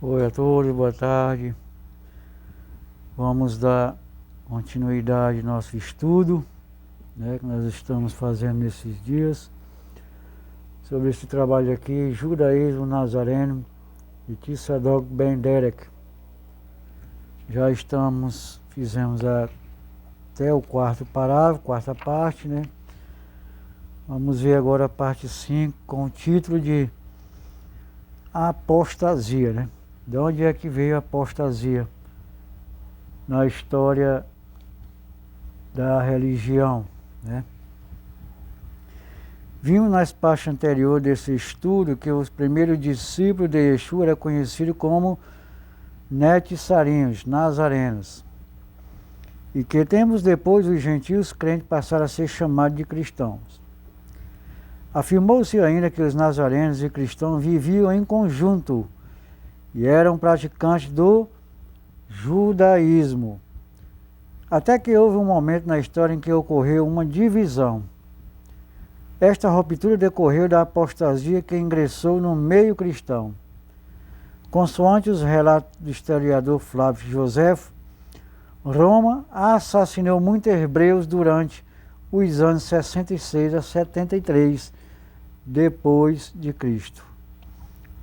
Oi a todos, boa tarde. Vamos dar continuidade ao nosso estudo, que nós estamos fazendo nesses dias, sobre esse trabalho aqui, Judaísmo Nazareno, de Tzadok Ben Derek. Já fizemos até o quarto parágrafo, quarta parte, Vamos ver agora a parte 5, com o título de Apostasia, De onde é que veio a apostasia na história da religião, Vimos nas partes anteriores desse estudo que os primeiros discípulos de Yeshua eram conhecidos como netzarinhos, nazarenos, e que tempos depois os gentios crentes passaram a ser chamados de cristãos. Afirmou-se ainda que os nazarenos e cristãos viviam em conjunto e eram praticantes do judaísmo. Até que houve um momento na história em que ocorreu uma divisão. Esta ruptura decorreu da apostasia que ingressou no meio cristão. Consoante os relatos do historiador Flávio Joséfo, Roma assassinou muitos hebreus durante os anos 66 a 73 depois de Cristo,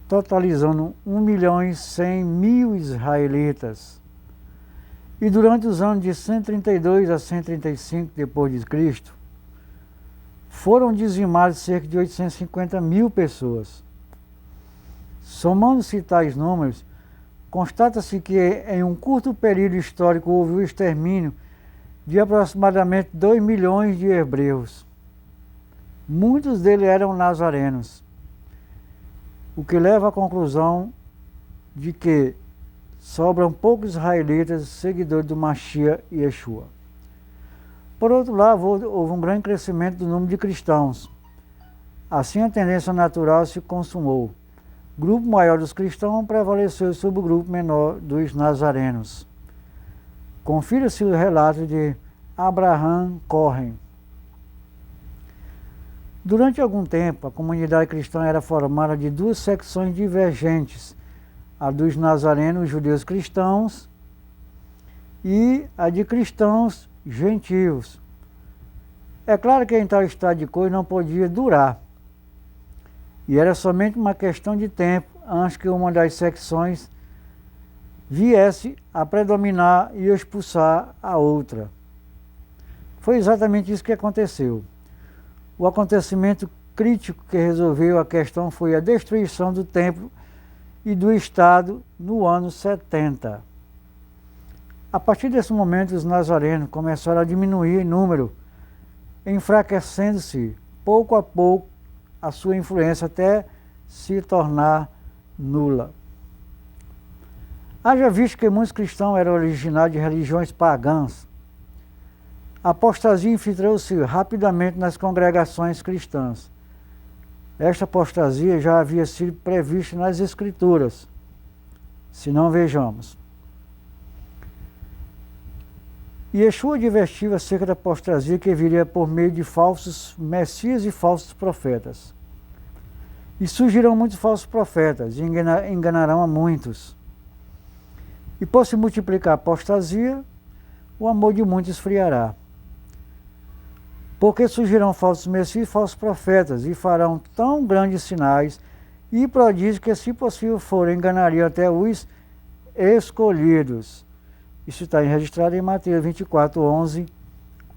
totalizando 1.100.000 israelitas. E durante os anos de 132 a 135 depois de Cristo, foram dizimados cerca de 850.000 pessoas. Somando-se tais números, constata-se que em um curto período histórico houve o extermínio de aproximadamente 2 milhões de hebreus. Muitos deles eram nazarenos, o que leva à conclusão de que sobram poucos israelitas seguidores do Mashiach e Yeshua. Por outro lado, houve um grande crescimento do número de cristãos. Assim, a tendência natural se consumou. O grupo maior dos cristãos prevaleceu sobre o grupo menor dos nazarenos. Confira-se o relato de Abraham Cohen. Durante algum tempo, a comunidade cristã era formada de duas secções divergentes, a dos nazarenos judeus cristãos e a de cristãos gentios. É claro que em tal estado de coisa não podia durar, e era somente uma questão de tempo antes que uma das secções viesse a predominar e expulsar a outra. Foi exatamente isso que aconteceu. O acontecimento crítico que resolveu a questão foi a destruição do templo e do Estado no ano 70. A partir desse momento, os nazarenos começaram a diminuir em número, enfraquecendo-se pouco a pouco a sua influência até se tornar nula. Haja visto que muitos cristãos eram originários de religiões pagãs, a apostasia infiltrou-se rapidamente nas congregações cristãs. Esta apostasia já havia sido prevista nas Escrituras. Se não, vejamos. Yeshua advertiu acerca da apostasia que viria por meio de falsos messias e falsos profetas. E surgirão muitos falsos profetas e enganarão a muitos. E por se multiplicar a apostasia, o amor de muitos esfriará. Porque surgirão falsos messias e falsos profetas, e farão tão grandes sinais e prodígios que, se possível for, enganariam até os escolhidos. Isso está registrado em Mateus 24, 11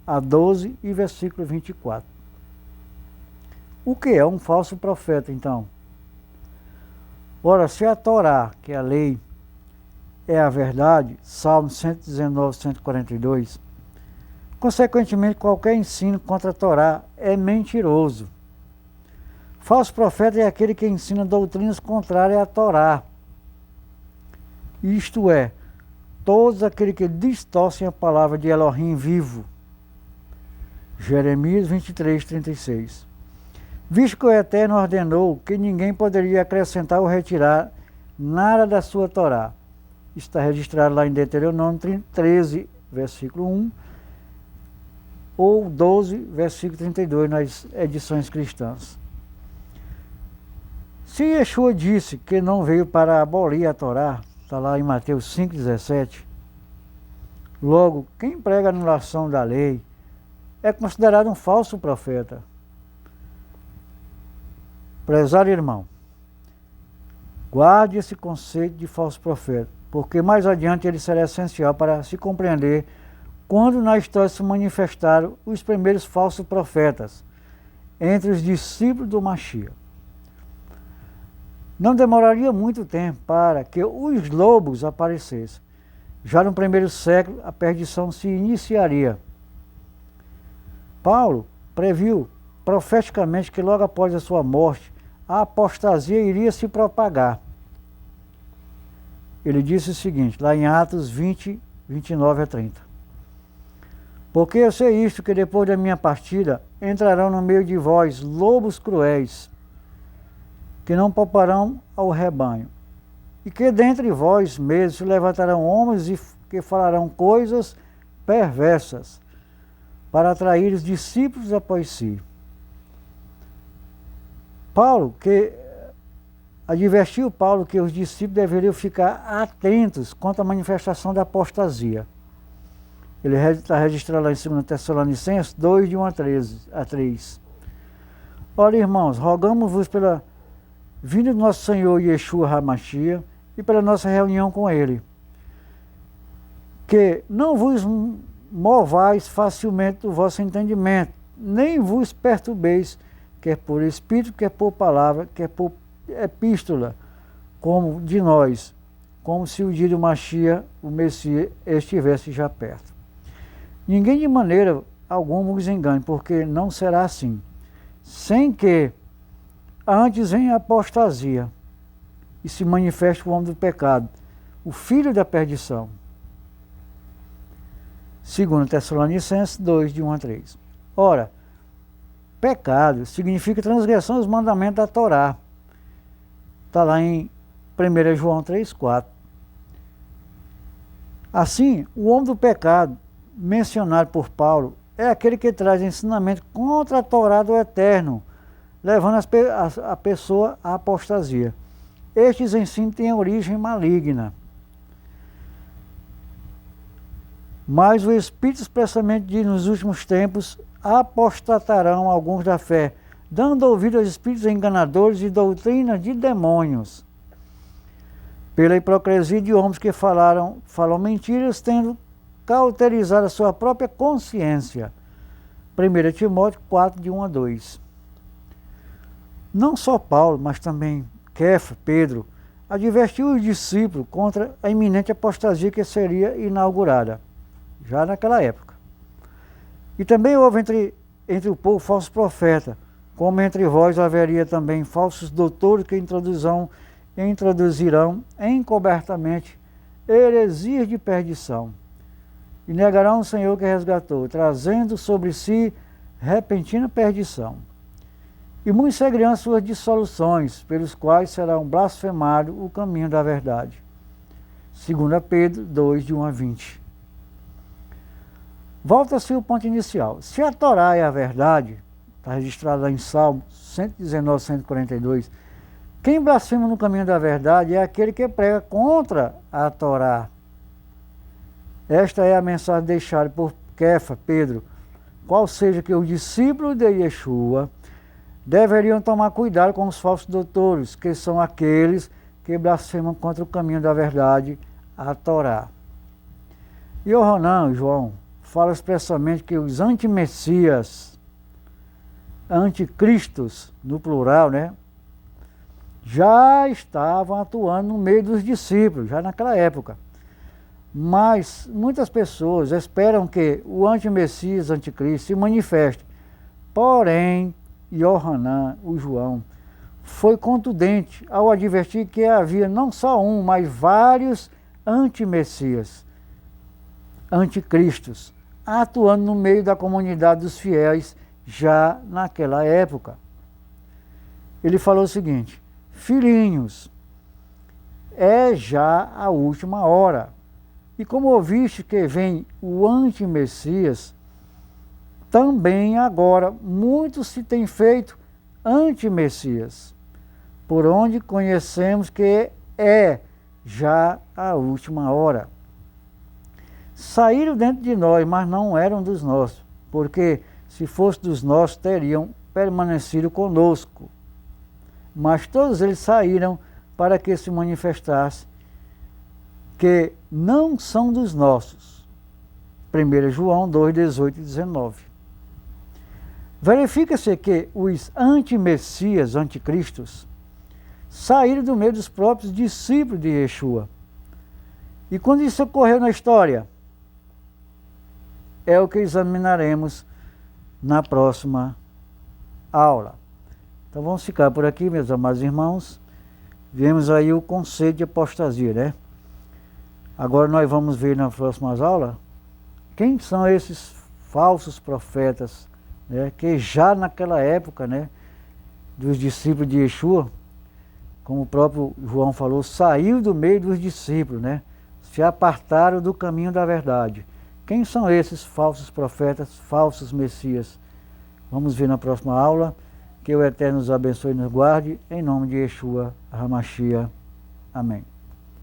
a 12 e versículo 24. O que é um falso profeta, então? Ora, se a Torá, que é a lei, é a verdade, Salmo 119, 142, consequentemente, qualquer ensino contra a Torá é mentiroso. Falso profeta é aquele que ensina doutrinas contrárias à Torá. Isto é, todos aqueles que distorcem a palavra de Elohim vivo. Jeremias 23, 36. Visto que o Eterno ordenou que ninguém poderia acrescentar ou retirar nada da sua Torá. Está registrado lá em Deuteronômio 13, versículo 1, ou 12, versículo 32, nas edições cristãs. Se Yeshua disse que não veio para abolir a Torá, está lá em Mateus 5,17, logo, quem prega a anulação da lei é considerado um falso profeta. Prezado irmão, guarde esse conceito de falso profeta, porque mais adiante ele será essencial para se compreender quando na história se manifestaram os primeiros falsos profetas entre os discípulos do Mashiach. Não demoraria muito tempo para que os lobos aparecessem. Já no primeiro século, a perdição se iniciaria. Paulo previu profeticamente que logo após a sua morte, a apostasia iria se propagar. Ele disse o seguinte, lá em Atos 20, 29 a 30. Porque eu sei isto, que depois da minha partida, entrarão no meio de vós lobos cruéis, que não pouparão ao rebanho. E que dentre vós mesmos se levantarão homens que falarão coisas perversas, para atrair os discípulos após si. Advertiu Paulo que os discípulos deveriam ficar atentos quanto à manifestação da apostasia. Ele está registrado lá em 2 Tessalonicenses 2, de 1 a 3. Ora, irmãos, rogamos-vos pela vinda do nosso Senhor Yeshua HaMashiach e pela nossa reunião com Ele, que não vos movais facilmente do vosso entendimento, nem vos perturbeis, quer por espírito, quer por palavra, quer por epístola, como de nós, como se o dia do Mashiach, o Messias, estivesse já perto. Ninguém de maneira alguma vos engane, porque não será assim, sem que antes venha a apostasia e se manifeste o homem do pecado, o filho da perdição. 2 Tessalonicenses 2, de 1 a 3. Ora, pecado significa transgressão dos mandamentos da Torá. Está lá em 1 João 3, 4. Assim, o homem do pecado, mencionado por Paulo, é aquele que traz ensinamento contra a Torá do Eterno, levando a pessoa à apostasia. Estes ensinos têm origem maligna. Mas o Espírito expressamente diz, nos últimos tempos, apostatarão alguns da fé, dando ouvido aos espíritos enganadores e doutrinas de demônios, pela hipocrisia de homens que falam mentiras, tendo cauterizado a sua própria consciência. 1 Timóteo 4, de 1 a 2. Não só Paulo, mas também Kefa, Pedro, advertiu os discípulos contra a iminente apostasia que seria inaugurada, já naquela época. E também houve entre o povo falsos profetas, como entre vós haveria também falsos doutores que introduzirão encobertamente heresias de perdição, e negarão o Senhor que resgatou, trazendo sobre si repentina perdição. E muitos seguirão as suas dissoluções, pelos quais serão blasfemado o caminho da verdade. 2 Pedro 2, de 1 a 20. Volta-se o ponto inicial. Se a Torá é a verdade, está registrado lá em Salmo 119, 142, quem blasfema no caminho da verdade é aquele que prega contra a Torá. Esta é a mensagem deixada por Kefa, Pedro, qual seja que os discípulos de Yeshua deveriam tomar cuidado com os falsos doutores, que são aqueles que blasfemam contra o caminho da verdade, a Torá. E Yohanan, João, fala expressamente que os antimessias, anticristos, no plural, já estavam atuando no meio dos discípulos, já naquela época. Mas muitas pessoas esperam que o antimessias, anticristo, se manifeste. Porém, Yohanan, o João, foi contundente ao advertir que havia não só um, mas vários antimessias, anticristos, atuando no meio da comunidade dos fiéis já naquela época. Ele falou o seguinte: filhinhos, é já a última hora. E como ouviste que vem o antimessias, também agora muitos se têm feito antimessias. por onde conhecemos que é já a última hora. Saíram dentro de nós, mas não eram dos nossos, porque se fosse dos nossos, teriam permanecido conosco. Mas todos eles saíram para que se manifestasse que não são dos nossos. 1 João 2, 18 e 19. Verifica-se que os anti-messias, anticristos, saíram do meio dos próprios discípulos de Yeshua. E quando isso ocorreu na história, é o que examinaremos na próxima aula. Então vamos ficar por aqui, meus amados irmãos. Vemos aí o conceito de apostasia, né? Agora nós vamos ver nas próximas aulas quem são esses falsos profetas, né, que já naquela época, né, dos discípulos de Yeshua, como o próprio João falou, saiu do meio dos discípulos, né, se apartaram do caminho da verdade. Quem são esses falsos profetas, falsos messias? Vamos ver na próxima aula. Que o Eterno nos abençoe e nos guarde, em nome de Yeshua HaMashiach. Amém.